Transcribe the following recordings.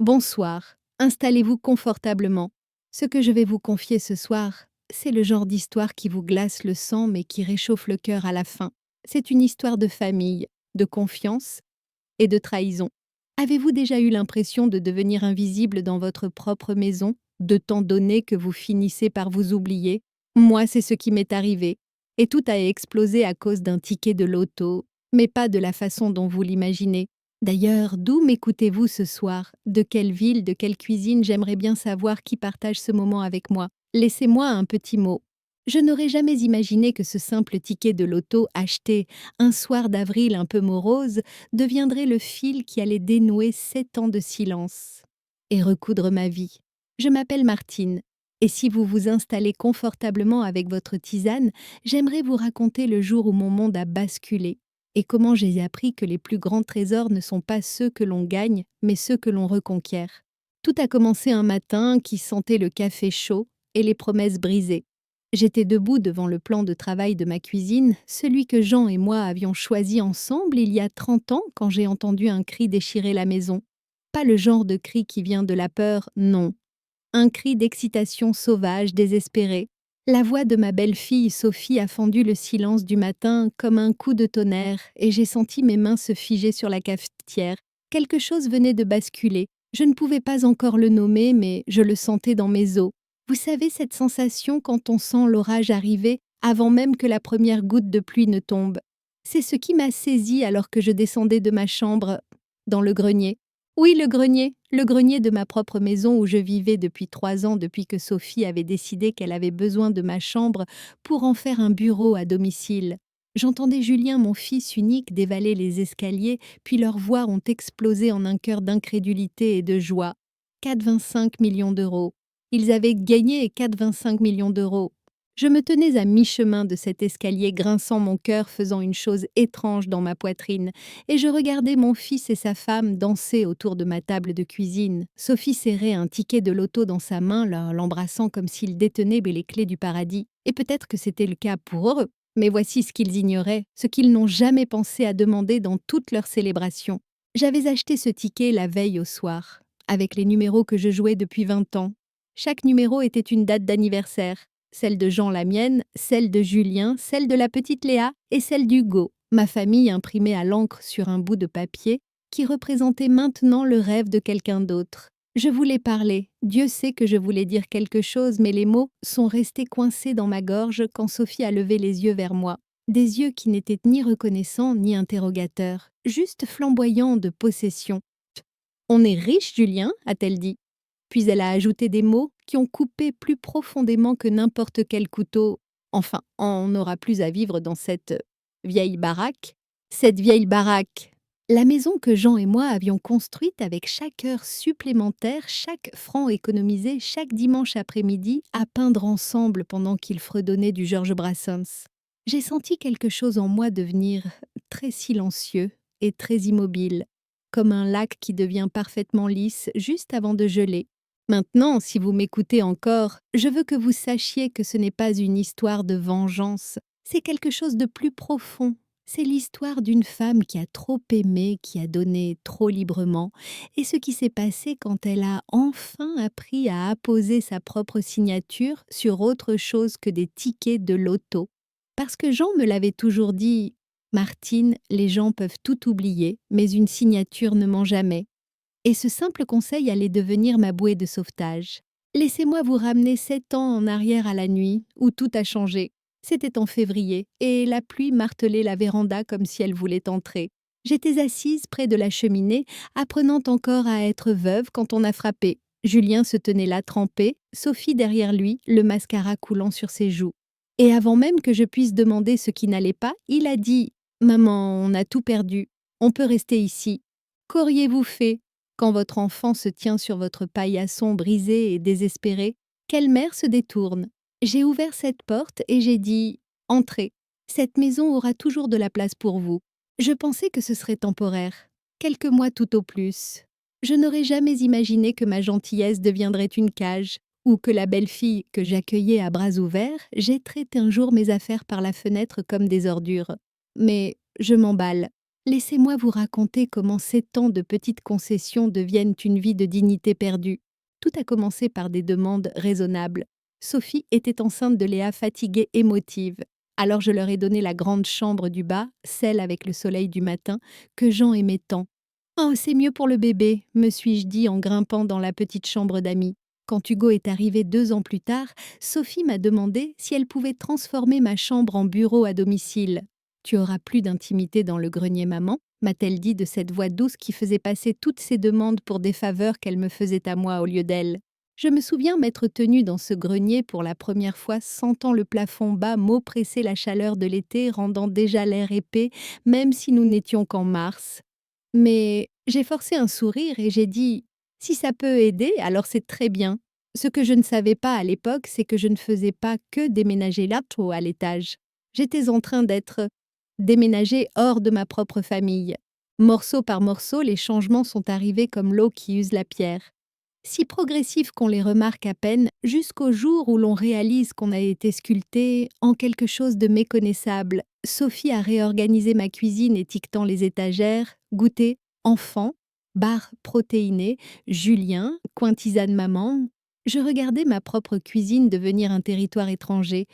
Bonsoir, installez-vous confortablement. Ce que je vais vous confier ce soir, c'est le genre d'histoire qui vous glace le sang mais qui réchauffe le cœur à la fin. C'est une histoire de famille, de confiance et de trahison. Avez-vous déjà eu l'impression de devenir invisible dans votre propre maison, de temps donné que vous finissez par vous oublier? Moi, c'est ce qui m'est arrivé. Et tout a explosé à cause d'un ticket de loto, mais pas de la façon dont vous l'imaginez. D'ailleurs, d'où m'écoutez-vous ce soir? De quelle ville, de quelle cuisine? J'aimerais bien savoir qui partage ce moment avec moi. Laissez-moi un petit mot. Je n'aurais jamais imaginé que ce simple ticket de loto acheté un soir d'avril un peu morose deviendrait le fil qui allait dénouer 7 ans de silence et recoudre ma vie. Je m'appelle Martine, et si vous vous installez confortablement avec votre tisane, j'aimerais vous raconter le jour où mon monde a basculé et comment j'ai appris que les plus grands trésors ne sont pas ceux que l'on gagne, mais ceux que l'on reconquiert. Tout a commencé un matin qui sentait le café chaud et les promesses brisées. J'étais debout devant le plan de travail de ma cuisine, celui que Jean et moi avions choisi ensemble il y a 30 ans quand j'ai entendu un cri déchirer la maison. Pas le genre de cri qui vient de la peur, non. Un cri d'excitation sauvage, désespéré. La voix de ma belle-fille Sophie a fendu le silence du matin comme un coup de tonnerre et j'ai senti mes mains se figer sur la cafetière. Quelque chose venait de basculer. Je ne pouvais pas encore le nommer, mais je le sentais dans mes os. Vous savez cette sensation quand on sent l'orage arriver avant même que la première goutte de pluie ne tombe? C'est ce qui m'a saisie alors que je descendais de ma chambre dans le grenier. Oui, le grenier de ma propre maison où je vivais depuis 3 ans, depuis que Sophie avait décidé qu'elle avait besoin de ma chambre pour en faire un bureau à domicile. J'entendais Julien, mon fils unique, dévaler les escaliers, puis leurs voix ont explosé en un chœur d'incrédulité et de joie. 4,25 millions d'euros. Ils avaient gagné 4,25 millions d'euros. Je me tenais à mi-chemin de cet escalier, grinçant mon cœur, faisant une chose étrange dans ma poitrine, et je regardais mon fils et sa femme danser autour de ma table de cuisine. Sophie serrait un ticket de loto dans sa main, l'embrassant comme s'il détenait les clés du paradis. Et peut-être que c'était le cas pour eux. Mais voici ce qu'ils ignoraient, ce qu'ils n'ont jamais pensé à demander dans toutes leurs célébrations. J'avais acheté ce ticket la veille au soir, avec les numéros que je jouais depuis 20 ans. Chaque numéro était une date d'anniversaire. Celle de Jean la mienne, celle de Julien, celle de la petite Léa et celle d'Hugo, ma famille imprimée à l'encre sur un bout de papier qui représentait maintenant le rêve de quelqu'un d'autre. Je voulais parler, Dieu sait que je voulais dire quelque chose, mais les mots sont restés coincés dans ma gorge quand Sophie a levé les yeux vers moi. Des yeux qui n'étaient ni reconnaissants ni interrogateurs, juste flamboyants de possession. On est riche, Julien, a-t-elle dit. Puis elle a ajouté des mots qui ont coupé plus profondément que n'importe quel couteau. Enfin, on n'aura plus à vivre dans cette vieille baraque. Cette vieille baraque. La maison que Jean et moi avions construite avec chaque heure supplémentaire, chaque franc économisé, chaque dimanche après-midi, à peindre ensemble pendant qu'il fredonnait du Georges Brassens. J'ai senti quelque chose en moi devenir très silencieux et très immobile, comme un lac qui devient parfaitement lisse juste avant de geler. Maintenant, si vous m'écoutez encore, je veux que vous sachiez que ce n'est pas une histoire de vengeance, c'est quelque chose de plus profond. C'est l'histoire d'une femme qui a trop aimé, qui a donné trop librement, et ce qui s'est passé quand elle a enfin appris à apposer sa propre signature sur autre chose que des tickets de loto. Parce que Jean me l'avait toujours dit, Martine, les gens peuvent tout oublier, mais une signature ne ment jamais. Et ce simple conseil allait devenir ma bouée de sauvetage. Laissez-moi vous ramener 7 ans en arrière à la nuit, où tout a changé. C'était en février, et la pluie martelait la véranda comme si elle voulait entrer. J'étais assise près de la cheminée, apprenant encore à être veuve quand on a frappé. Julien se tenait là trempé, Sophie derrière lui, le mascara coulant sur ses joues. Et avant même que je puisse demander ce qui n'allait pas, il a dit « Maman, on a tout perdu. On peut rester ici. Qu'auriez-vous fait ?» Quand votre enfant se tient sur votre paillasson brisé et désespéré, quelle mère se détourne? J'ai ouvert cette porte et j'ai dit « Entrez, cette maison aura toujours de la place pour vous. » Je pensais que ce serait temporaire, quelques mois tout au plus. Je n'aurais jamais imaginé que ma gentillesse deviendrait une cage, ou que la belle-fille que j'accueillais à bras ouverts jetterait un jour mes affaires par la fenêtre comme des ordures. Mais je m'emballe. Laissez-moi vous raconter comment 7 ans de petites concessions deviennent une vie de dignité perdue. Tout a commencé par des demandes raisonnables. Sophie était enceinte de Léa, fatiguée, émotive. Alors je leur ai donné la grande chambre du bas, celle avec le soleil du matin, que Jean aimait tant. Oh, c'est mieux pour le bébé, me suis-je dit en grimpant dans la petite chambre d'amis. Quand Hugo est arrivé 2 ans plus tard, Sophie m'a demandé si elle pouvait transformer ma chambre en bureau à domicile. Tu auras plus d'intimité dans le grenier, maman, m'a-t-elle dit de cette voix douce qui faisait passer toutes ses demandes pour des faveurs qu'elle me faisait à moi au lieu d'elle. Je me souviens m'être tenue dans ce grenier pour la première fois, sentant le plafond bas m'oppresser la chaleur de l'été, rendant déjà l'air épais, même si nous n'étions qu'en mars. Mais j'ai forcé un sourire et j'ai dit: «Si ça peut aider, alors c'est très bien». Ce que je ne savais pas à l'époque, c'est que je ne faisais pas que déménager l'auto à l'étage. J'étais en train d'être déménagée hors de ma propre famille. Morceau par morceau, les changements sont arrivés comme l'eau qui use la pierre. Si progressifs qu'on les remarque à peine, jusqu'au jour où l'on réalise qu'on a été sculpté en quelque chose de méconnaissable. Sophie a réorganisé ma cuisine étiquetant les étagères, goûter, enfant, bar protéiné, Julien, coin tisane maman. Je regardais ma propre cuisine devenir un territoire étranger,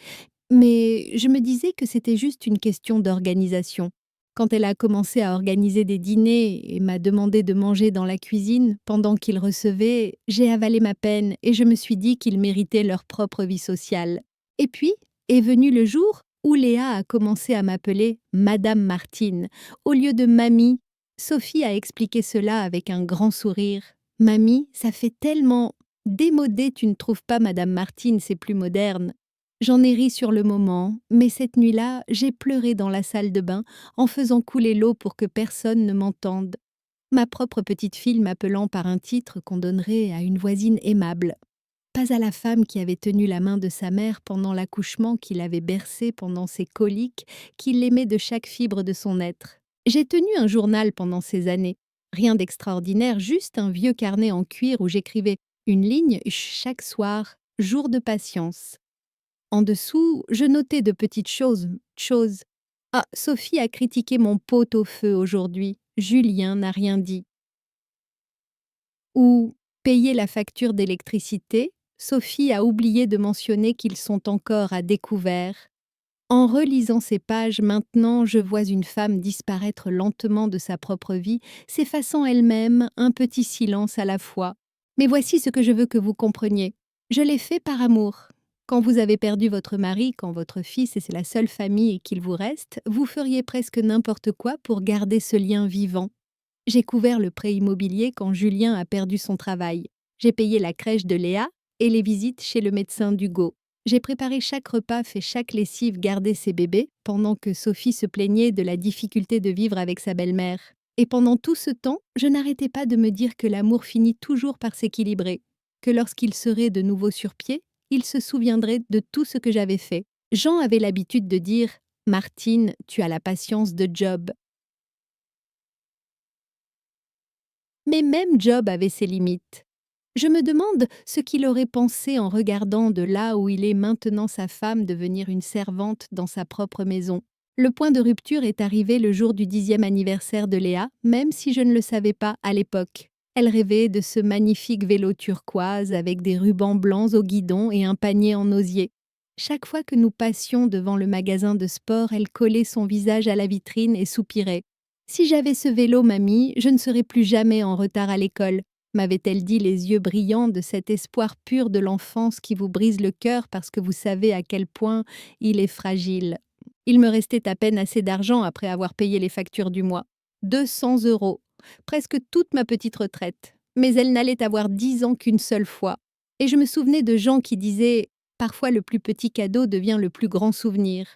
mais je me disais que c'était juste une question d'organisation. Quand elle a commencé à organiser des dîners et m'a demandé de manger dans la cuisine pendant qu'ils recevaient, j'ai avalé ma peine et je me suis dit qu'ils méritaient leur propre vie sociale. Et puis est venu le jour où Léa a commencé à m'appeler Madame Martine au lieu de Mamie. Sophie a expliqué cela avec un grand sourire. Mamie, ça fait tellement démodé, tu ne trouves pas, Madame Martine, c'est plus moderne. J'en ai ri sur le moment, mais cette nuit-là, j'ai pleuré dans la salle de bain en faisant couler l'eau pour que personne ne m'entende. Ma propre petite fille m'appelant par un titre qu'on donnerait à une voisine aimable. Pas à la femme qui avait tenu la main de sa mère pendant l'accouchement, qui l'avait bercée pendant ses coliques, qui l'aimait de chaque fibre de son être. J'ai tenu un journal pendant ces années. Rien d'extraordinaire, juste un vieux carnet en cuir où j'écrivais une ligne chaque soir, jour de patience. En dessous, je notais de petites choses. Ah, Sophie a critiqué mon pot-au-feu aujourd'hui. Julien n'a rien dit. Ou payer la facture d'électricité. Sophie a oublié de mentionner qu'ils sont encore à découvert. En relisant ces pages, maintenant, je vois une femme disparaître lentement de sa propre vie, s'effaçant elle-même, un petit silence à la fois. Mais voici ce que je veux que vous compreniez. Je l'ai fait par amour. Quand vous avez perdu votre mari, quand votre fils et c'est la seule famille qu'il vous reste, vous feriez presque n'importe quoi pour garder ce lien vivant. J'ai couvert le prêt immobilier quand Julien a perdu son travail. J'ai payé la crèche de Léa et les visites chez le médecin d'Hugo. J'ai préparé chaque repas, fait chaque lessive, gardé ses bébés, pendant que Sophie se plaignait de la difficulté de vivre avec sa belle-mère. Et pendant tout ce temps, je n'arrêtais pas de me dire que l'amour finit toujours par s'équilibrer, que lorsqu'il serait de nouveau sur pied, il se souviendrait de tout ce que j'avais fait. Jean avait l'habitude de dire « Martine, tu as la patience de Job ». Mais même Job avait ses limites. Je me demande ce qu'il aurait pensé en regardant de là où il est maintenant sa femme devenir une servante dans sa propre maison. Le point de rupture est arrivé le jour du 10e anniversaire de Léa, même si je ne le savais pas à l'époque. Elle rêvait de ce magnifique vélo turquoise avec des rubans blancs au guidon et un panier en osier. Chaque fois que nous passions devant le magasin de sport, elle collait son visage à la vitrine et soupirait. « Si j'avais ce vélo, mamie, je ne serais plus jamais en retard à l'école », m'avait-elle dit, les yeux brillants de cet espoir pur de l'enfance qui vous brise le cœur parce que vous savez à quel point il est fragile. Il me restait à peine assez d'argent après avoir payé les factures du mois. 200 €, presque toute ma petite retraite. Mais elle n'allait avoir 10 ans qu'une seule fois. Et je me souvenais de gens qui disaient « Parfois le plus petit cadeau devient le plus grand souvenir ».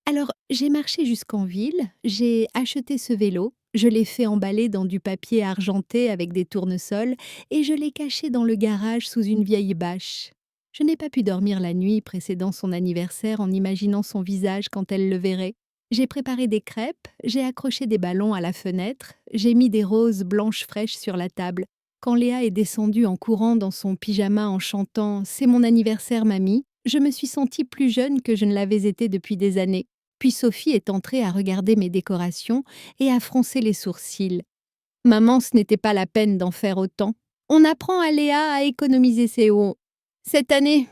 Alors, j'ai marché jusqu'en ville, j'ai acheté ce vélo, je l'ai fait emballer dans du papier argenté avec des tournesols et je l'ai caché dans le garage sous une vieille bâche. Je n'ai pas pu dormir la nuit précédant son anniversaire en imaginant son visage quand elle le verrait. J'ai préparé des crêpes, j'ai accroché des ballons à la fenêtre, j'ai mis des roses blanches fraîches sur la table. Quand Léa est descendue en courant dans son pyjama en chantant « C'est mon anniversaire, mamie », je me suis sentie plus jeune que je ne l'avais été depuis des années. Puis Sophie est entrée à regarder mes décorations et à froncer les sourcils. Maman, ce n'était pas la peine d'en faire autant. On apprend à Léa à économiser ses hauts. Cette année,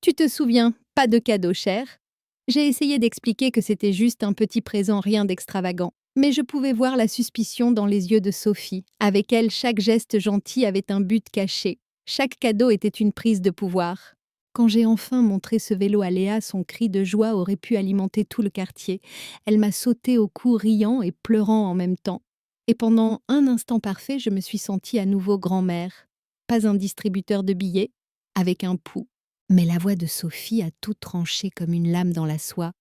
tu te souviens, pas de cadeau cher. J'ai essayé d'expliquer que c'était juste un petit présent, rien d'extravagant. Mais je pouvais voir la suspicion dans les yeux de Sophie. Avec elle, chaque geste gentil avait un but caché. Chaque cadeau était une prise de pouvoir. Quand j'ai enfin montré ce vélo à Léa, son cri de joie aurait pu alimenter tout le quartier. Elle m'a sauté au cou riant et pleurant en même temps. Et pendant un instant parfait, je me suis sentie à nouveau grand-mère. Pas un distributeur de billets, avec un pouls. Mais la voix de Sophie a tout tranché comme une lame dans la soie.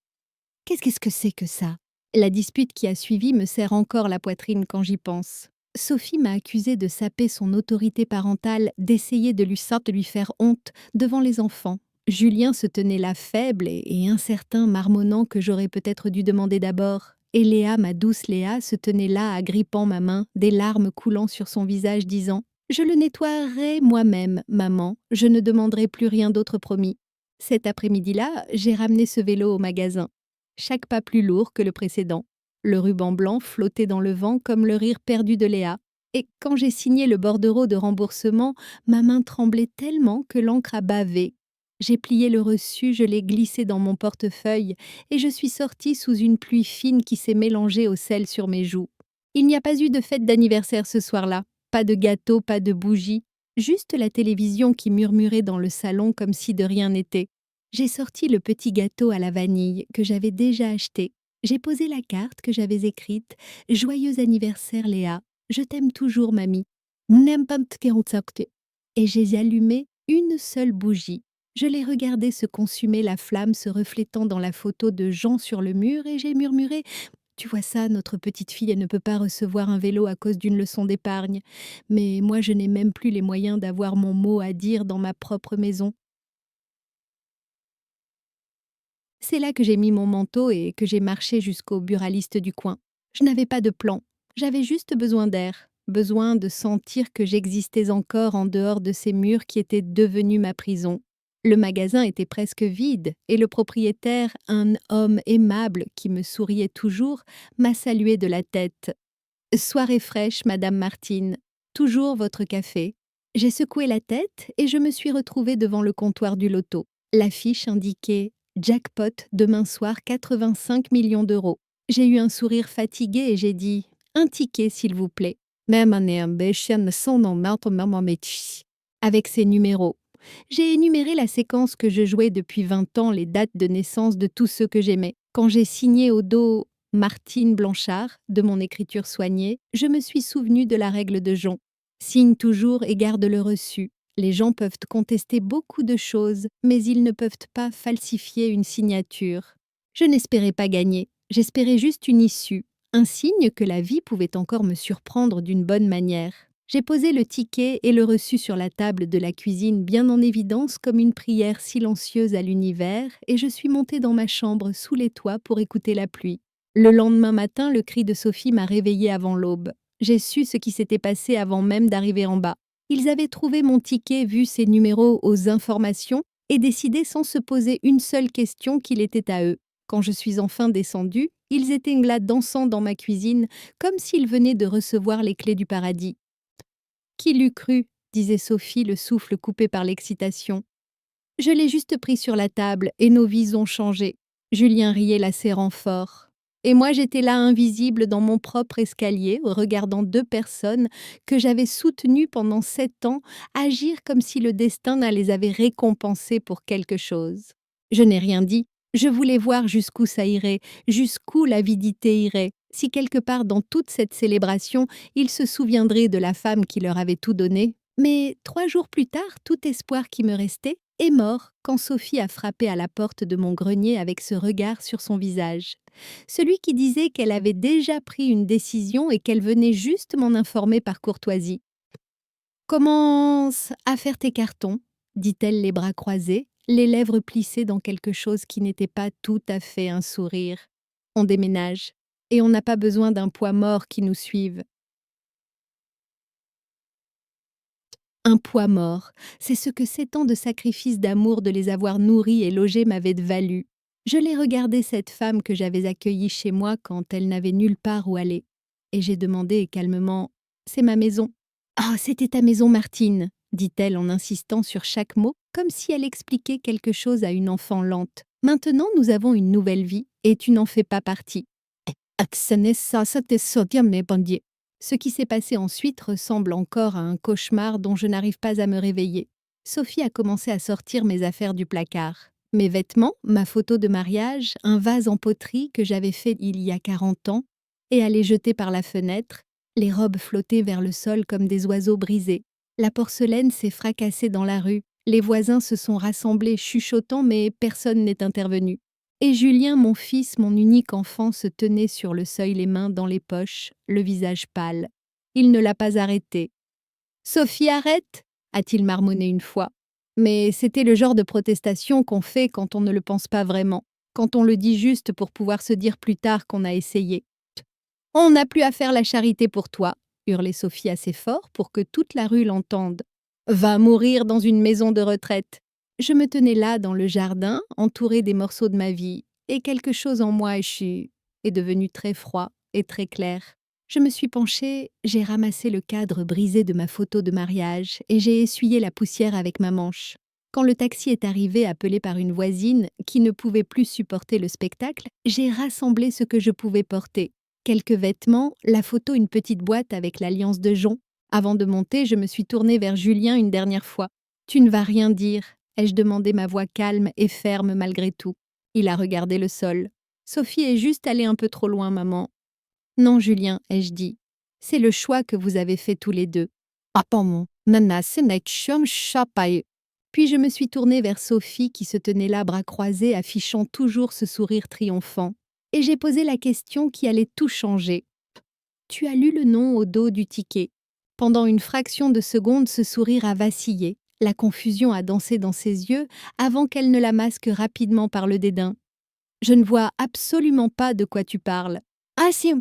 Qu'est-ce que c'est que ça? La dispute qui a suivi me serre encore la poitrine quand j'y pense. Sophie m'a accusée de saper son autorité parentale, d'essayer de lui faire honte devant les enfants. Julien se tenait là faible et incertain, marmonnant que j'aurais peut-être dû demander d'abord. Et Léa, ma douce Léa, se tenait là agrippant ma main, des larmes coulant sur son visage, disant « Je le nettoierai moi-même, maman, je ne demanderai plus rien d'autre promis. » Cet après-midi-là, j'ai ramené ce vélo au magasin. Chaque pas plus lourd que le précédent. Le ruban blanc flottait dans le vent comme le rire perdu de Léa. Et quand j'ai signé le bordereau de remboursement, ma main tremblait tellement que l'encre a bavé. J'ai plié le reçu, je l'ai glissé dans mon portefeuille et je suis sortie sous une pluie fine qui s'est mélangée au sel sur mes joues. Il n'y a pas eu de fête d'anniversaire ce soir-là. Pas de gâteau, pas de bougies. Juste la télévision qui murmurait dans le salon comme si de rien n'était. J'ai sorti le petit gâteau à la vanille que j'avais déjà acheté. J'ai posé la carte que j'avais écrite « Joyeux anniversaire Léa, je t'aime toujours mamie. » Et j'ai allumé une seule bougie. Je l'ai regardé se consumer, la flamme se reflétant dans la photo de Jean sur le mur et j'ai murmuré « Tu vois ça, notre petite fille, elle ne peut pas recevoir un vélo à cause d'une leçon d'épargne. Mais moi, je n'ai même plus les moyens d'avoir mon mot à dire dans ma propre maison. » C'est là que j'ai mis mon manteau et que j'ai marché jusqu'au buraliste du coin. Je n'avais pas de plan, j'avais juste besoin d'air, besoin de sentir que j'existais encore en dehors de ces murs qui étaient devenus ma prison. Le magasin était presque vide et le propriétaire, un homme aimable qui me souriait toujours, m'a salué de la tête. « Soirée fraîche, Madame Martine. Toujours votre café. » J'ai secoué la tête et je me suis retrouvée devant le comptoir du loto. L'affiche indiquait « Jackpot, demain soir, 85 millions d'euros. » J'ai eu un sourire fatigué et j'ai dit « Un ticket, s'il vous plaît. » Avec ses numéros. J'ai énuméré la séquence que je jouais depuis 20 ans, les dates de naissance de tous ceux que j'aimais. Quand j'ai signé au dos Martine Blanchard, de mon écriture soignée, je me suis souvenue de la règle de Jon. Signe toujours et garde le reçu. Les gens peuvent contester beaucoup de choses, mais ils ne peuvent pas falsifier une signature. Je n'espérais pas gagner, j'espérais juste une issue, un signe que la vie pouvait encore me surprendre d'une bonne manière. J'ai posé le ticket et le reçu sur la table de la cuisine bien en évidence comme une prière silencieuse à l'univers et je suis montée dans ma chambre sous les toits pour écouter la pluie. Le lendemain matin, le cri de Sophie m'a réveillée avant l'aube. J'ai su ce qui s'était passé avant même d'arriver en bas. Ils avaient trouvé mon ticket, vu ses numéros aux informations et décidé sans se poser une seule question qu'il était à eux. Quand je suis enfin descendue, ils étaient là dansant dans ma cuisine comme s'ils venaient de recevoir les clés du paradis. Qui l'eût cru, disait Sophie, le souffle coupé par l'excitation. Je l'ai juste pris sur la table et nos vies ont changé. Julien riait, la serrant fort. Et moi j'étais là invisible dans mon propre escalier, regardant deux personnes que j'avais soutenues pendant 7 ans agir comme si le destin les avait récompensées pour quelque chose. Je n'ai rien dit. Je voulais voir jusqu'où ça irait, jusqu'où l'avidité irait. Si quelque part dans toute cette célébration, ils se souviendraient de la femme qui leur avait tout donné. Mais 3 jours plus tard, tout espoir qui me restait est mort quand Sophie a frappé à la porte de mon grenier avec ce regard sur son visage. Celui qui disait qu'elle avait déjà pris une décision et qu'elle venait juste m'en informer par courtoisie. « Commence à faire tes cartons », dit-elle les bras croisés, les lèvres plissées dans quelque chose qui n'était pas tout à fait un sourire. On déménage, et on n'a pas besoin d'un poids mort qui nous suive. Un poids mort, c'est ce que 7 ans de sacrifice d'amour de les avoir nourris et logés m'avaient valu. Je l'ai regardé cette femme que j'avais accueillie chez moi quand elle n'avait nulle part où aller. Et j'ai demandé calmement: C'est ma maison. Ah, c'était ta maison, Martine, dit-elle en insistant sur chaque mot, comme si elle expliquait quelque chose à une enfant lente. Maintenant, nous avons une nouvelle vie et tu n'en fais pas partie. Ce qui s'est passé ensuite ressemble encore à un cauchemar dont je n'arrive pas à me réveiller. Sophie a commencé à sortir mes affaires du placard. Mes vêtements, ma photo de mariage, un vase en poterie que j'avais fait il y a 40 ans, et à les jeter par la fenêtre, les robes flottaient vers le sol comme des oiseaux brisés. La porcelaine s'est fracassée dans la rue. Les voisins se sont rassemblés chuchotant, mais personne n'est intervenu. Et Julien, mon fils, mon unique enfant, se tenait sur le seuil, les mains dans les poches, le visage pâle. Il ne l'a pas arrêté. « Sophie, arrête !» a-t-il marmonné une fois. Mais c'était le genre de protestation qu'on fait quand on ne le pense pas vraiment, quand on le dit juste pour pouvoir se dire plus tard qu'on a essayé. « On n'a plus à faire la charité pour toi !» hurlait Sophie assez fort pour que toute la rue l'entende. « Va mourir dans une maison de retraite !» Je me tenais là dans le jardin, entourée des morceaux de ma vie, et quelque chose en moi est devenu très froid et très clair. Je me suis penchée, j'ai ramassé le cadre brisé de ma photo de mariage et j'ai essuyé la poussière avec ma manche. Quand le taxi est arrivé appelé par une voisine qui ne pouvait plus supporter le spectacle, j'ai rassemblé ce que je pouvais porter. Quelques vêtements, la photo, une petite boîte avec l'alliance de jonc. Avant de monter, je me suis tournée vers Julien une dernière fois. « Tu ne vas rien dire ?» ai-je demandé, ma voix calme et ferme malgré tout. Il a regardé le sol. « Sophie est juste allée un peu trop loin, maman. »« Non, Julien, ai-je dit. C'est le choix que vous avez fait tous les deux. »« Puis je me suis tournée vers Sophie qui se tenait là bras croisés, affichant toujours ce sourire triomphant. Et j'ai posé la question qui allait tout changer. « Tu as lu le nom au dos du ticket. » Pendant une fraction de seconde, ce sourire a vacillé. La confusion a dansé dans ses yeux avant qu'elle ne la masque rapidement par le dédain. « Je ne vois absolument pas de quoi tu parles. »« Ah si,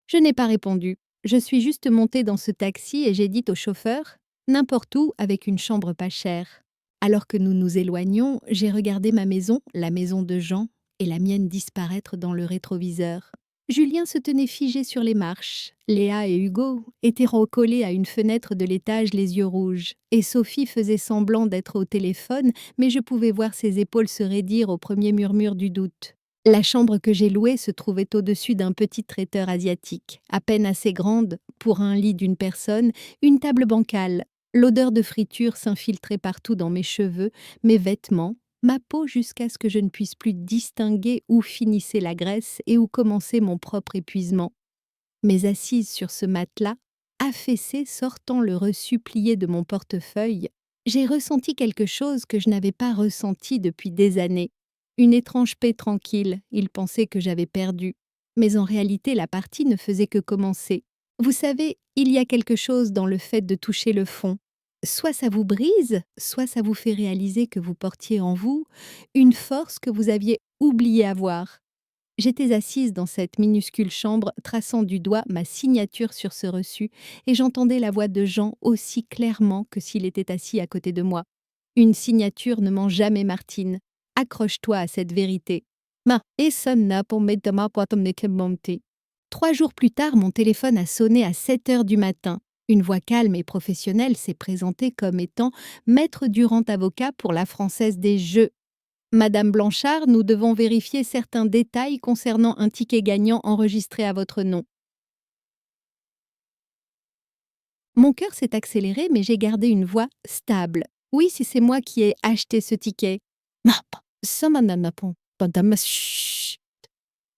je n'ai pas répondu. Je suis juste montée dans ce taxi et j'ai dit au chauffeur « N'importe où avec une chambre pas chère. » Alors que nous nous éloignions, j'ai regardé ma maison, la maison de Jean, et la mienne disparaître dans le rétroviseur. Julien se tenait figé sur les marches. Léa et Hugo étaient recollés à une fenêtre de l'étage, les yeux rouges. Et Sophie faisait semblant d'être au téléphone, mais je pouvais voir ses épaules se raidir au premier murmure du doute. La chambre que j'ai louée se trouvait au-dessus d'un petit traiteur asiatique, à peine assez grande pour un lit d'une personne, une table bancale. L'odeur de friture s'infiltrait partout dans mes cheveux, mes vêtements, ma peau jusqu'à ce que je ne puisse plus distinguer où finissait la graisse et où commençait mon propre épuisement. Mais assise sur ce matelas, affaissée sortant le reçu plié de mon portefeuille, j'ai ressenti quelque chose que je n'avais pas ressenti depuis des années. Une étrange paix tranquille, il pensait que j'avais perdu. Mais en réalité, la partie ne faisait que commencer. Vous savez, il y a quelque chose dans le fait de toucher le fond. Soit ça vous brise, soit ça vous fait réaliser que vous portiez en vous une force que vous aviez oublié avoir. J'étais assise dans cette minuscule chambre, traçant du doigt ma signature sur ce reçu, et j'entendais la voix de Jean aussi clairement que s'il était assis à côté de moi. Une signature ne ment jamais, Martine. Accroche-toi à cette vérité. Et ça n'a pas mis de ma boîte de monter. 3 jours plus tard, mon téléphone a sonné à 7 heures du matin. Une voix calme et professionnelle s'est présentée comme étant Maître Durand avocat pour la Française des Jeux. Madame Blanchard, nous devons vérifier certains détails concernant un ticket gagnant enregistré à votre nom. Mon cœur s'est accéléré, mais j'ai gardé une voix stable. Oui, si c'est moi qui ai acheté ce ticket.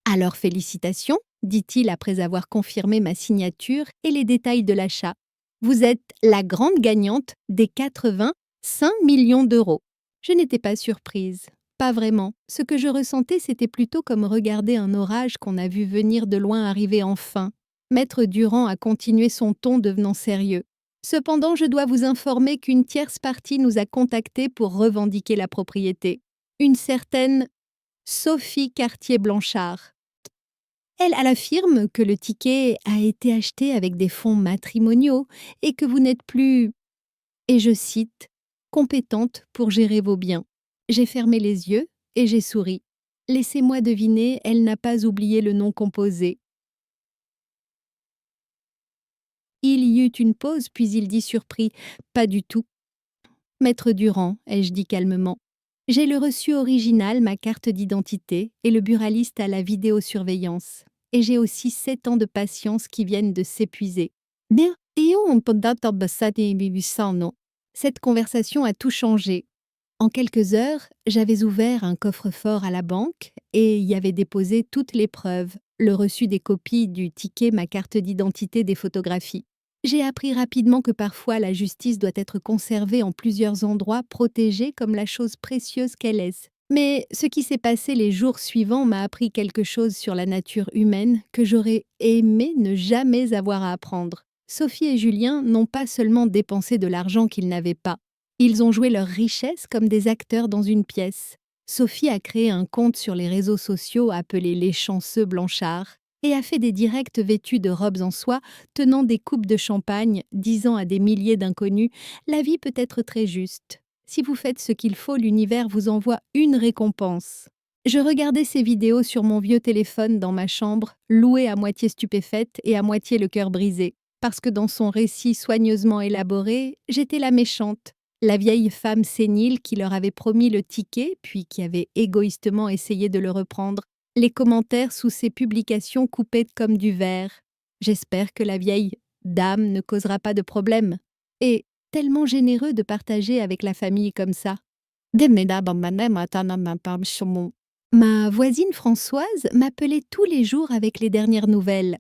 Alors félicitations, dit-il après avoir confirmé ma signature et les détails de l'achat. Vous êtes la grande gagnante des 85 millions d'euros. Je n'étais pas surprise. Pas vraiment. Ce que je ressentais, c'était plutôt comme regarder un orage qu'on a vu venir de loin arriver enfin. Maître Durand a continué son ton devenant sérieux. Cependant, je dois vous informer qu'une tierce partie nous a contactés pour revendiquer la propriété. Une certaine Sophie Cartier-Blanchard. Elle affirme que le ticket a été acheté avec des fonds matrimoniaux et que vous n'êtes plus, et je cite, compétente pour gérer vos biens. J'ai fermé les yeux et j'ai souri. Laissez-moi deviner, elle n'a pas oublié le nom composé. Il y eut une pause, puis il dit surpris: Pas du tout. Maître Durand, ai-je dit calmement. J'ai le reçu original, ma carte d'identité, et le buraliste à la vidéosurveillance. Et j'ai aussi 7 ans de patience qui viennent de s'épuiser. Bien, et on peut date ambassade et non. Cette conversation a tout changé. En quelques heures, j'avais ouvert un coffre-fort à la banque et y avait déposé toutes les preuves, le reçu des copies du ticket, ma carte d'identité, des photographies. J'ai appris rapidement que parfois la justice doit être conservée en plusieurs endroits, protégée comme la chose précieuse qu'elle est. Mais ce qui s'est passé les jours suivants m'a appris quelque chose sur la nature humaine que j'aurais aimé ne jamais avoir à apprendre. Sophie et Julien n'ont pas seulement dépensé de l'argent qu'ils n'avaient pas. Ils ont joué leur richesse comme des acteurs dans une pièce. Sophie a créé un compte sur les réseaux sociaux appelé Les Chanceux Blanchard et a fait des directs vêtus de robes en soie, tenant des coupes de champagne, disant à des milliers d'inconnus: La vie peut être très juste. Si vous faites ce qu'il faut, l'univers vous envoie une récompense. Je regardais ces vidéos sur mon vieux téléphone dans ma chambre, louée à moitié stupéfaite et à moitié le cœur brisé, parce que dans son récit soigneusement élaboré, j'étais la méchante, la vieille femme sénile qui leur avait promis le ticket, puis qui avait égoïstement essayé de le reprendre. Les commentaires sous ces publications coupaient comme du verre. J'espère que la vieille dame ne causera pas de problème. Et tellement généreux de partager avec la famille comme ça. Ma voisine Françoise m'appelait tous les jours avec les dernières nouvelles.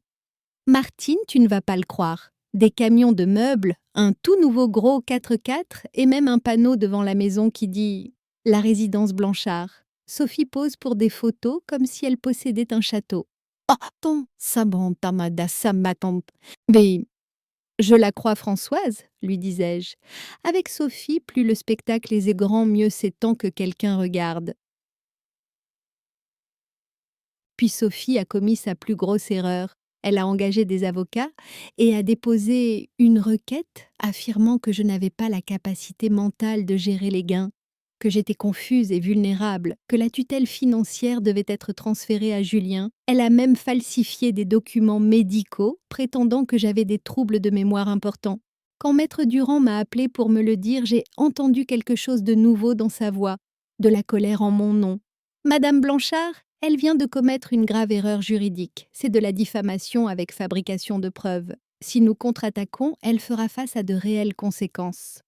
Martine, tu ne vas pas le croire. Des camions de meubles, un tout nouveau gros 4x4 et même un panneau devant la maison qui dit La résidence Blanchard. Sophie pose pour des photos comme si elle possédait un château. Oh, ton, ça m'entamada, ça m'attend. Mais je la crois Françoise, lui disais-je. Avec Sophie, plus le spectacle est grand, mieux c'est tant que quelqu'un regarde. Puis Sophie a commis sa plus grosse erreur. Elle a engagé des avocats et a déposé une requête affirmant que je n'avais pas la capacité mentale de gérer les gains, que j'étais confuse et vulnérable, que la tutelle financière devait être transférée à Julien. Elle a même falsifié des documents médicaux prétendant que j'avais des troubles de mémoire importants. Quand Maître Durand m'a appelé pour me le dire, j'ai entendu quelque chose de nouveau dans sa voix, de la colère en mon nom. Madame Blanchard, elle vient de commettre une grave erreur juridique. C'est de la diffamation avec fabrication de preuves. Si nous contre-attaquons, elle fera face à de réelles conséquences.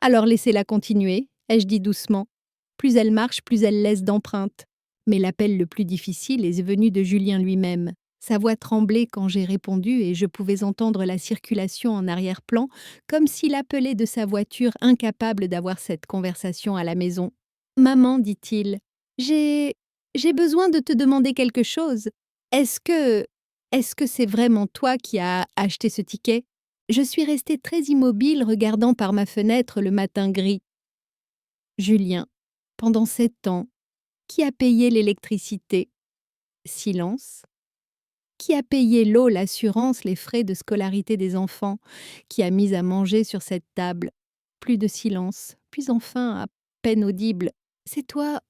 Alors laissez-la continuer, ai-je dit doucement. Plus elle marche, plus elle laisse d'empreintes. Mais l'appel le plus difficile est venu de Julien lui-même. Sa voix tremblait quand j'ai répondu et je pouvais entendre la circulation en arrière-plan, comme s'il appelait de sa voiture, incapable d'avoir cette conversation à la maison. Maman, dit-il, j'ai besoin de te demander quelque chose. Est-ce que est-ce que c'est vraiment toi qui as acheté ce ticket? Je suis restée très immobile regardant par ma fenêtre le matin gris. Julien, pendant 7 ans, qui a payé l'électricité? Silence. Qui a payé l'eau, l'assurance, les frais de scolarité des enfants? Qui a mis à manger sur cette table? Plus de silence. Puis enfin, à peine audible. C'est toi.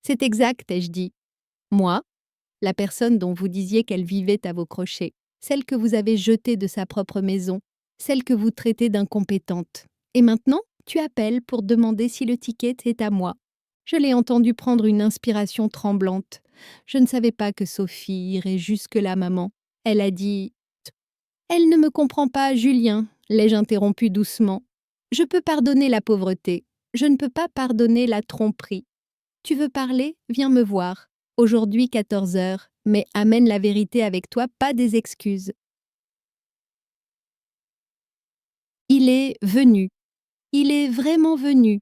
C'est exact, ai-je dit. Moi, la personne dont vous disiez qu'elle vivait à vos crochets, celle que vous avez jetée de sa propre maison, celle que vous traitez d'incompétente. Et maintenant, tu appelles pour demander si le ticket est à moi. Je l'ai entendu prendre une inspiration tremblante. Je ne savais pas que Sophie irait jusque-là, maman. Elle a dit: Elle ne me comprend pas, Julien, l'ai-je interrompu doucement. Je peux pardonner la pauvreté. Je ne peux pas pardonner la tromperie. Tu veux parler? Viens me voir. Aujourd'hui 14 heures, mais amène la vérité avec toi, pas des excuses. Il est venu. Il est vraiment venu.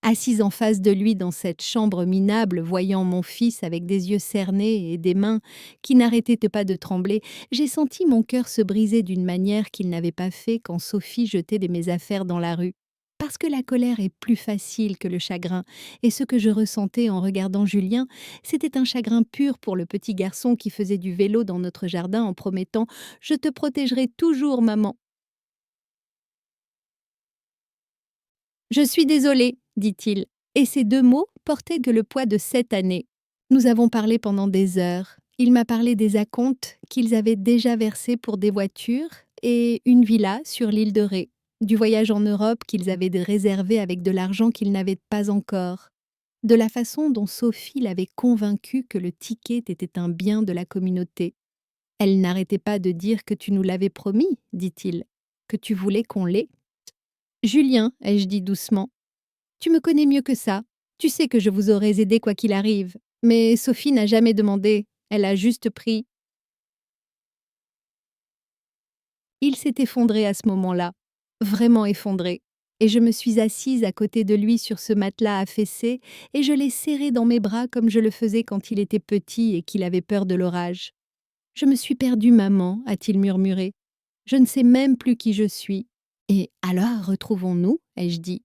Assise en face de lui dans cette chambre minable, voyant mon fils avec des yeux cernés et des mains qui n'arrêtaient pas de trembler, j'ai senti mon cœur se briser d'une manière qu'il n'avait pas fait quand Sophie jetait de mes affaires dans la rue. Parce que la colère est plus facile que le chagrin, et ce que je ressentais en regardant Julien, c'était un chagrin pur pour le petit garçon qui faisait du vélo dans notre jardin en promettant « Je te protégerai toujours, maman ». Je suis désolé, dit-il, et ces deux mots portaient que le poids de 7 années. Nous avons parlé pendant des heures. Il m'a parlé des acomptes qu'ils avaient déjà versés pour des voitures et une villa sur l'île de Ré, du voyage en Europe qu'ils avaient réservé avec de l'argent qu'ils n'avaient pas encore, de la façon dont Sophie l'avait convaincu que le ticket était un bien de la communauté. Elle n'arrêtait pas de dire que tu nous l'avais promis, dit-il, que tu voulais qu'on l'ait. Julien, ai-je dit doucement, tu me connais mieux que ça. Tu sais que je vous aurais aidé quoi qu'il arrive. Mais Sophie n'a jamais demandé. Elle a juste pris. Il s'est effondré à ce moment-là. Vraiment effondré. Et je me suis assise à côté de lui sur ce matelas affaissé et je l'ai serré dans mes bras comme je le faisais quand il était petit et qu'il avait peur de l'orage. Je me suis perdue, maman, a-t-il murmuré. Je ne sais même plus qui je suis. Et alors, retrouvons-nous, ai-je dit.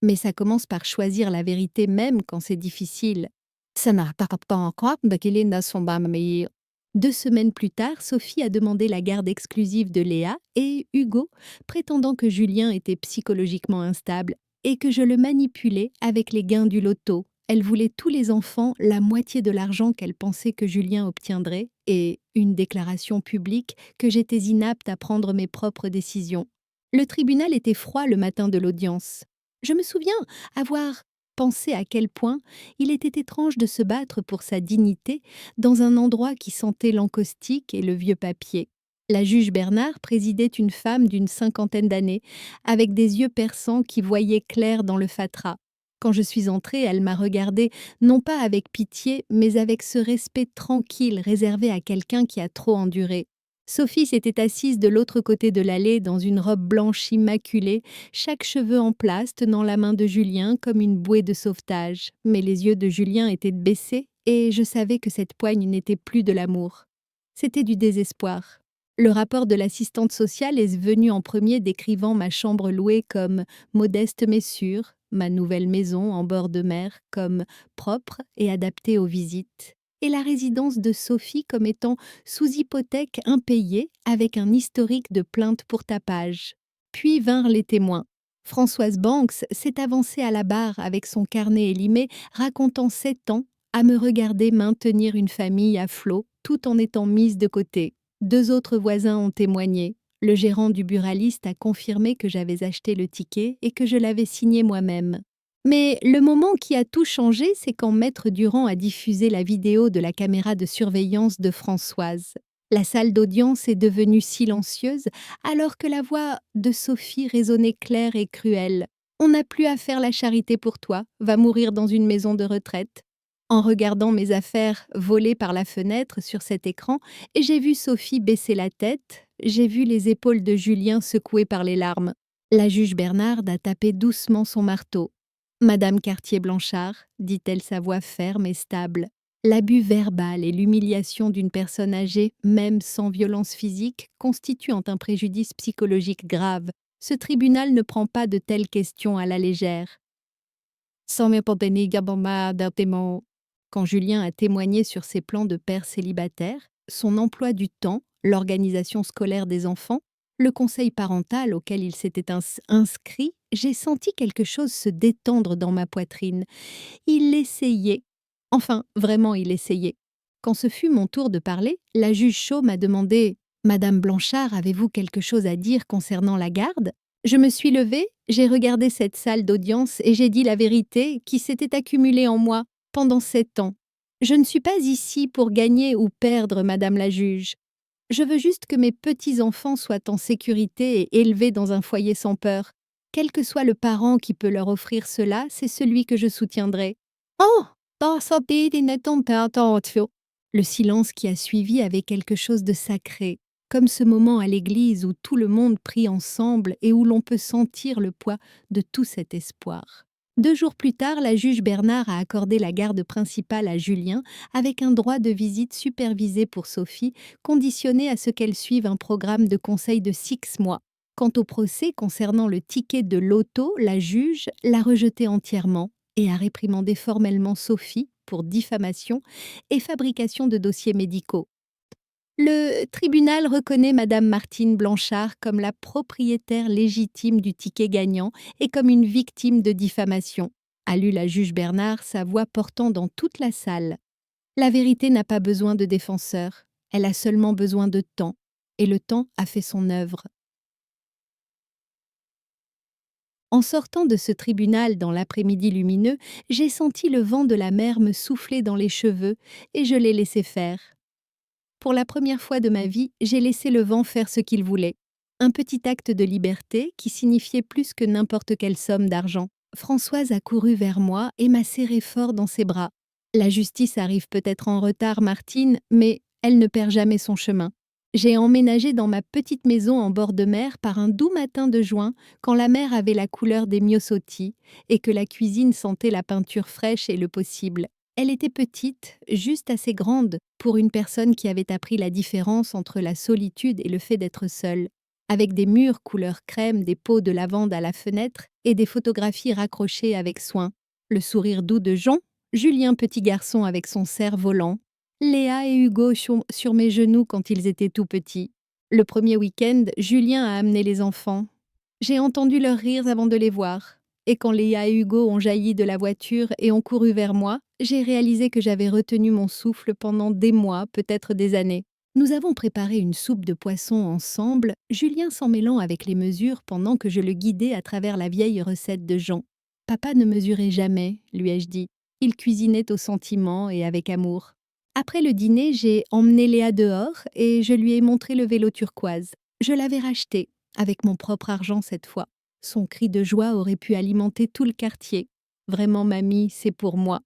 Mais ça commence par choisir la vérité même quand c'est difficile. Ça n'a pas encore qu'il est dans son bas, mais 2 semaines plus tard, Sophie a demandé la garde exclusive de Léa et Hugo, prétendant que Julien était psychologiquement instable et que je le manipulais avec les gains du loto. Elle voulait tous les enfants la moitié de l'argent qu'elle pensait que Julien obtiendrait et une déclaration publique que j'étais inapte à prendre mes propres décisions. Le tribunal était froid le matin de l'audience. Je me souviens avoir pensé à quel point il était étrange de se battre pour sa dignité dans un endroit qui sentait l'encaustique et le vieux papier. La juge Bernard présidait une femme d'une 50aine d'années, avec des yeux perçants qui voyaient clair dans le fatras. Quand je suis entrée, elle m'a regardée, non pas avec pitié, mais avec ce respect tranquille réservé à quelqu'un qui a trop enduré. Sophie s'était assise de l'autre côté de l'allée dans une robe blanche immaculée, chaque cheveu en place tenant la main de Julien comme une bouée de sauvetage. Mais les yeux de Julien étaient baissés et je savais que cette poigne n'était plus de l'amour. C'était du désespoir. Le rapport de l'assistante sociale est venu en premier décrivant ma chambre louée comme modeste mais sûre, ma nouvelle maison en bord de mer comme propre et adaptée aux visites, et la résidence de Sophie comme étant sous hypothèque impayée avec un historique de plaintes pour tapage. Puis vinrent les témoins. Françoise Banks s'est avancée à la barre avec son carnet élimé, racontant 7 ans à me regarder maintenir une famille à flot tout en étant mise de côté. 2 autres voisins ont témoigné. Le gérant du buraliste a confirmé que j'avais acheté le ticket et que je l'avais signé moi-même. Mais le moment qui a tout changé, c'est quand Maître Durand a diffusé la vidéo de la caméra de surveillance de Françoise. La salle d'audience est devenue silencieuse alors que la voix de Sophie résonnait claire et cruelle. « On n'a plus à faire la charité pour toi, va mourir dans une maison de retraite. » En regardant mes affaires volées par la fenêtre sur cet écran, j'ai vu Sophie baisser la tête, j'ai vu les épaules de Julien secouées par les larmes. La juge Bernard a tapé doucement son marteau. « Madame Cartier-Blanchard, dit-elle sa voix ferme et stable, l'abus verbal et l'humiliation d'une personne âgée, même sans violence physique, constituant un préjudice psychologique grave. Ce tribunal ne prend pas de telles questions à la légère. » Quand Julien a témoigné sur ses plans de père célibataire, son emploi du temps, l'organisation scolaire des enfants, le conseil parental auquel il s'était inscrit, j'ai senti quelque chose se détendre dans ma poitrine. Il essayait. Enfin, vraiment, il essayait. Quand ce fut mon tour de parler, la juge Chaud m'a demandé « Madame Blanchard, avez-vous quelque chose à dire concernant la garde ?» Je me suis levée, j'ai regardé cette salle d'audience et j'ai dit la vérité qui s'était accumulée en moi pendant 7 ans. Je ne suis pas ici pour gagner ou perdre, Madame la juge. Je veux juste que mes petits-enfants soient en sécurité et élevés dans un foyer sans peur. Quel que soit le parent qui peut leur offrir cela, c'est celui que je soutiendrai. Oh! Le silence qui a suivi avait quelque chose de sacré, comme ce moment à l'église où tout le monde prie ensemble et où l'on peut sentir le poids de tout cet espoir. 2 jours plus tard, la juge Bernard a accordé la garde principale à Julien avec un droit de visite supervisé pour Sophie, conditionné à ce qu'elle suive un programme de conseil de 6 mois. Quant au procès concernant le ticket de l'auto, la juge l'a rejeté entièrement et a réprimandé formellement Sophie pour diffamation et fabrication de dossiers médicaux. Le tribunal reconnaît Madame Martine Blanchard comme la propriétaire légitime du ticket gagnant et comme une victime de diffamation, a lu la juge Bernard, sa voix portant dans toute la salle. La vérité n'a pas besoin de défenseur, elle a seulement besoin de temps, et le temps a fait son œuvre. En sortant de ce tribunal dans l'après-midi lumineux, j'ai senti le vent de la mer me souffler dans les cheveux et je l'ai laissé faire. Pour la première fois de ma vie, j'ai laissé le vent faire ce qu'il voulait. Un petit acte de liberté qui signifiait plus que n'importe quelle somme d'argent. Françoise a couru vers moi et m'a serré fort dans ses bras. La justice arrive peut-être en retard, Martine, mais elle ne perd jamais son chemin. J'ai emménagé dans ma petite maison en bord de mer par un doux matin de juin, quand la mer avait la couleur des myosotis et que la cuisine sentait la peinture fraîche et le possible. Elle était petite, juste assez grande pour une personne qui avait appris la différence entre la solitude et le fait d'être seule. Avec des murs couleur crème, des pots de lavande à la fenêtre et des photographies raccrochées avec soin. Le sourire doux de Jean, Julien petit garçon avec son cerf-volant, Léa et Hugo sur mes genoux quand ils étaient tout petits. Le premier week-end, Julien a amené les enfants. J'ai entendu leurs rires avant de les voir. Et quand Léa et Hugo ont jailli de la voiture et ont couru vers moi, j'ai réalisé que j'avais retenu mon souffle pendant des mois, peut-être des années. Nous avons préparé une soupe de poisson ensemble, Julien s'en mêlant avec les mesures pendant que je le guidais à travers la vieille recette de Jean. Papa ne mesurait jamais, lui ai-je dit. Il cuisinait au sentiment et avec amour. Après le dîner, j'ai emmené Léa dehors et je lui ai montré le vélo turquoise. Je l'avais racheté, avec mon propre argent cette fois. Son cri de joie aurait pu alimenter tout le quartier. Vraiment, mamie, c'est pour moi.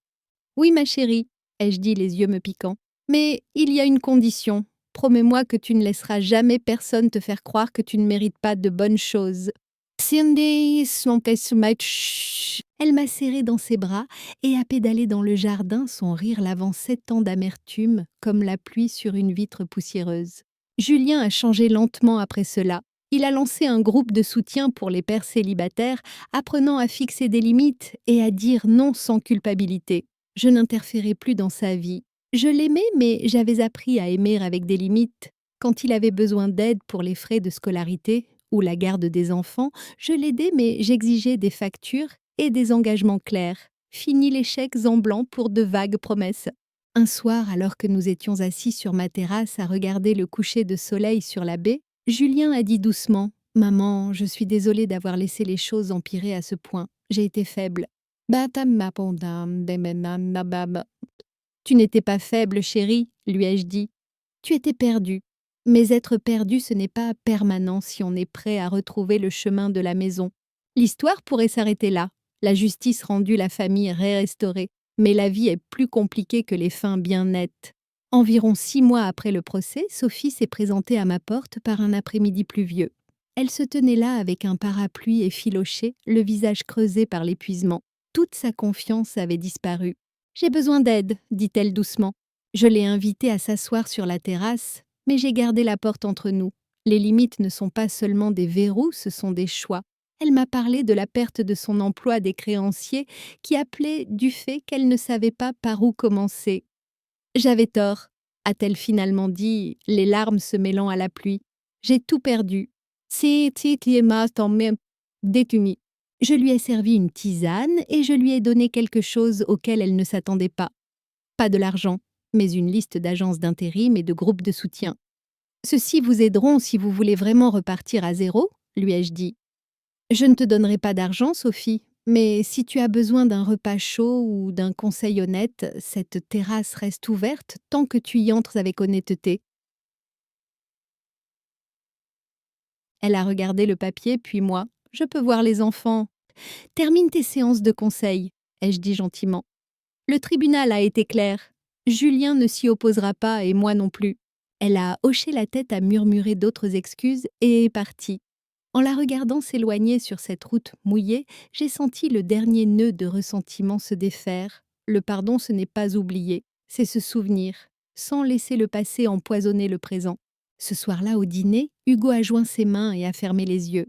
Oui, ma chérie, ai-je dit les yeux me piquant. Mais il y a une condition. Promets-moi que tu ne laisseras jamais personne te faire croire que tu ne mérites pas de bonnes choses. Cindy, elle m'a serré dans ses bras et a pédalé dans le jardin, son rire lavant 7 ans d'amertume comme la pluie sur une vitre poussiéreuse. Julien a changé lentement après cela. Il a lancé un groupe de soutien pour les pères célibataires, apprenant à fixer des limites et à dire non sans culpabilité. Je n'interférais plus dans sa vie. Je l'aimais, mais j'avais appris à aimer avec des limites. Quand il avait besoin d'aide pour les frais de scolarité ou la garde des enfants, je l'aidais, mais j'exigeais des factures et des engagements clairs. Fini les chèques en blanc pour de vagues promesses. Un soir, alors que nous étions assis sur ma terrasse à regarder le coucher de soleil sur la baie, Julien a dit doucement « Maman, je suis désolée d'avoir laissé les choses empirer à ce point. J'ai été faible. » Tu n'étais pas faible, chérie, lui ai-je dit. Tu étais perdue. Mais être perdu, ce n'est pas permanent si on est prêt à retrouver le chemin de la maison. L'histoire pourrait s'arrêter là. La justice rendue, la famille restaurée. Mais la vie est plus compliquée que les fins bien nettes. Environ 6 mois après le procès, Sophie s'est présentée à ma porte par un après-midi pluvieux. Elle se tenait là avec un parapluie effiloché, le visage creusé par l'épuisement. Toute sa confiance avait disparu. « J'ai besoin d'aide », dit-elle doucement. Je l'ai invitée à s'asseoir sur la terrasse, mais j'ai gardé la porte entre nous. Les limites ne sont pas seulement des verrous, ce sont des choix. Elle m'a parlé de la perte de son emploi des créanciers qui appelaient du fait qu'elle ne savait pas par où commencer. « J'avais tort », a-t-elle finalement dit, les larmes se mêlant à la pluie. « J'ai tout perdu. C'est qui m'a détenu. » Je lui ai servi une tisane et je lui ai donné quelque chose auquel elle ne s'attendait pas. Pas de l'argent, mais une liste d'agences d'intérim et de groupes de soutien. « Ceux-ci vous aideront si vous voulez vraiment repartir à zéro », lui ai-je dit. « Je ne te donnerai pas d'argent, Sophie, mais si tu as besoin d'un repas chaud ou d'un conseil honnête, cette terrasse reste ouverte tant que tu y entres avec honnêteté. » Elle a regardé le papier, puis moi. « Je peux voir les enfants. »« Termine tes séances de conseil, » ai-je dit gentiment. Le tribunal a été clair. Julien ne s'y opposera pas et moi non plus. Elle a hoché la tête à murmurer d'autres excuses et est partie. En la regardant s'éloigner sur cette route mouillée, j'ai senti le dernier nœud de ressentiment se défaire. Le pardon, ce n'est pas oublier, c'est se souvenir, sans laisser le passé empoisonner le présent. Ce soir-là, au dîner, Hugo a joint ses mains et a fermé les yeux.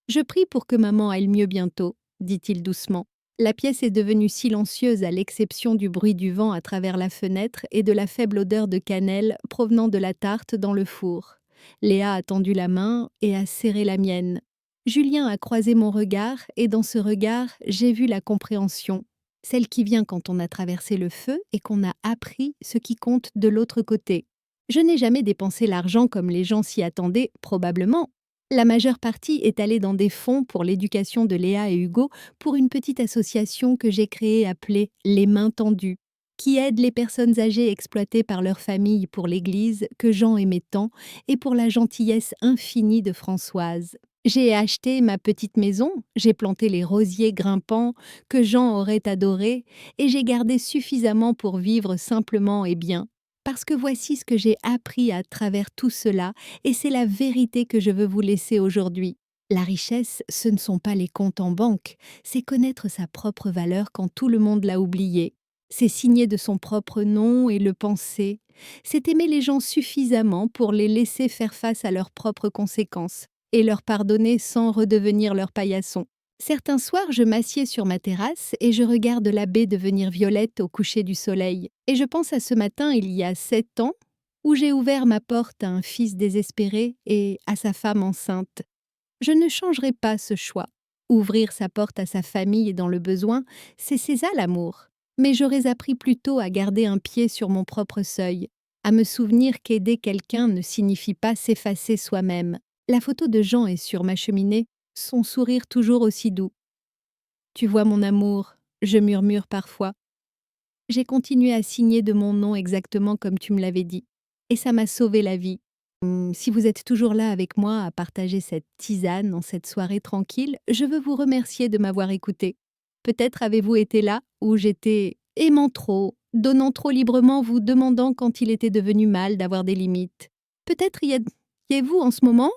« Je prie pour que maman aille mieux bientôt, » dit-il doucement. La pièce est devenue silencieuse à l'exception du bruit du vent à travers la fenêtre et de la faible odeur de cannelle provenant de la tarte dans le four. Léa a tendu la main et a serré la mienne. Julien a croisé mon regard et dans ce regard, j'ai vu la compréhension, celle qui vient quand on a traversé le feu et qu'on a appris ce qui compte de l'autre côté. Je n'ai jamais dépensé l'argent comme les gens s'y attendaient, probablement. La majeure partie est allée dans des fonds pour l'éducation de Léa et Hugo pour une petite association que j'ai créée appelée Les Mains Tendues, qui aide les personnes âgées exploitées par leur famille pour l'Église que Jean aimait tant et pour la gentillesse infinie de Françoise. J'ai acheté ma petite maison, j'ai planté les rosiers grimpants que Jean aurait adorés et j'ai gardé suffisamment pour vivre simplement et bien. Parce que voici ce que j'ai appris à travers tout cela et c'est la vérité que je veux vous laisser aujourd'hui. La richesse, ce ne sont pas les comptes en banque, c'est connaître sa propre valeur quand tout le monde l'a oublié. C'est signer de son propre nom et le penser. C'est aimer les gens suffisamment pour les laisser faire face à leurs propres conséquences et leur pardonner sans redevenir leur paillasson. Certains soirs, je m'assieds sur ma terrasse et je regarde la baie devenir violette au coucher du soleil. Et je pense à ce matin, il y a 7 ans, où j'ai ouvert ma porte à un fils désespéré et à sa femme enceinte. Je ne changerai pas ce choix. Ouvrir sa porte à sa famille dans le besoin, c'est ça l'amour. Mais j'aurais appris plutôt à garder un pied sur mon propre seuil, à me souvenir qu'aider quelqu'un ne signifie pas s'effacer soi-même. La photo de Jean est sur ma cheminée, son sourire toujours aussi doux. Tu vois mon amour, je murmure parfois. J'ai continué à signer de mon nom exactement comme tu me l'avais dit. Et ça m'a sauvé la vie. Si vous êtes toujours là avec moi à partager cette tisane en cette soirée tranquille, je veux vous remercier de m'avoir écouté. Peut-être avez-vous été là où j'étais aimant trop, donnant trop librement, vous demandant quand il était devenu mal d'avoir des limites. Peut-être y êtes-vous en ce moment,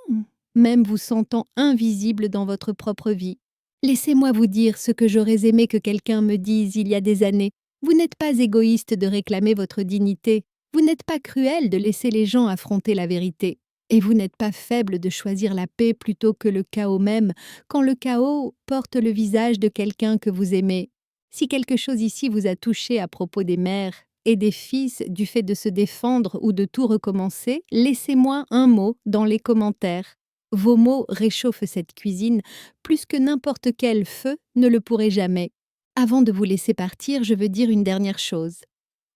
même vous sentant invisible dans votre propre vie. Laissez-moi vous dire ce que j'aurais aimé que quelqu'un me dise il y a des années. Vous n'êtes pas égoïste de réclamer votre dignité. Vous n'êtes pas cruel de laisser les gens affronter la vérité. Et vous n'êtes pas faible de choisir la paix plutôt que le chaos même, quand le chaos porte le visage de quelqu'un que vous aimez. Si quelque chose ici vous a touché à propos des mères et des fils du fait de se défendre ou de tout recommencer, laissez-moi un mot dans les commentaires. Vos mots réchauffent cette cuisine plus que n'importe quel feu ne le pourrait jamais. Avant de vous laisser partir, je veux dire une dernière chose.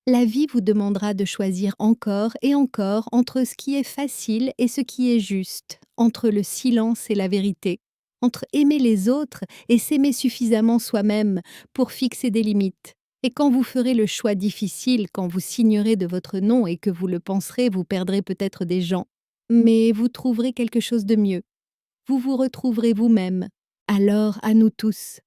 La vie vous demandera de choisir encore et encore entre ce qui est facile et ce qui est juste, entre le silence et la vérité, entre aimer les autres et s'aimer suffisamment soi-même pour fixer des limites. Et quand vous ferez le choix difficile, quand vous signerez de votre nom et que vous le penserez, vous perdrez peut-être des gens. Mais vous trouverez quelque chose de mieux. Vous vous retrouverez vous-même. Alors, à nous tous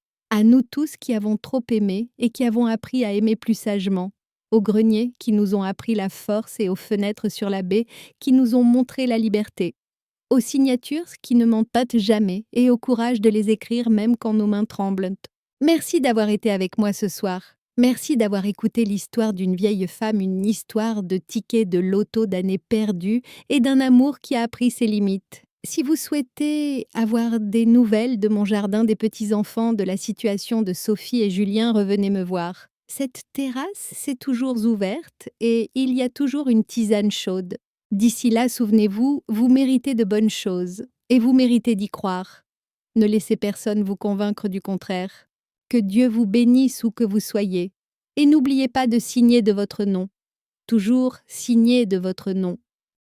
qui avons trop aimé et qui avons appris à aimer plus sagement, aux greniers qui nous ont appris la force et aux fenêtres sur la baie qui nous ont montré la liberté, aux signatures qui ne mentent jamais et au courage de les écrire même quand nos mains tremblent. Merci d'avoir été avec moi ce soir. Merci d'avoir écouté l'histoire d'une vieille femme, une histoire de tickets de loto d'années perdues et d'un amour qui a appris ses limites. Si vous souhaitez avoir des nouvelles de mon jardin des petits-enfants, de la situation de Sophie et Julien, revenez me voir. Cette terrasse, c'est toujours ouverte et il y a toujours une tisane chaude. D'ici là, souvenez-vous, vous méritez de bonnes choses et vous méritez d'y croire. Ne laissez personne vous convaincre du contraire. Que Dieu vous bénisse où que vous soyez. Et n'oubliez pas de signer de votre nom. Toujours signer de votre nom.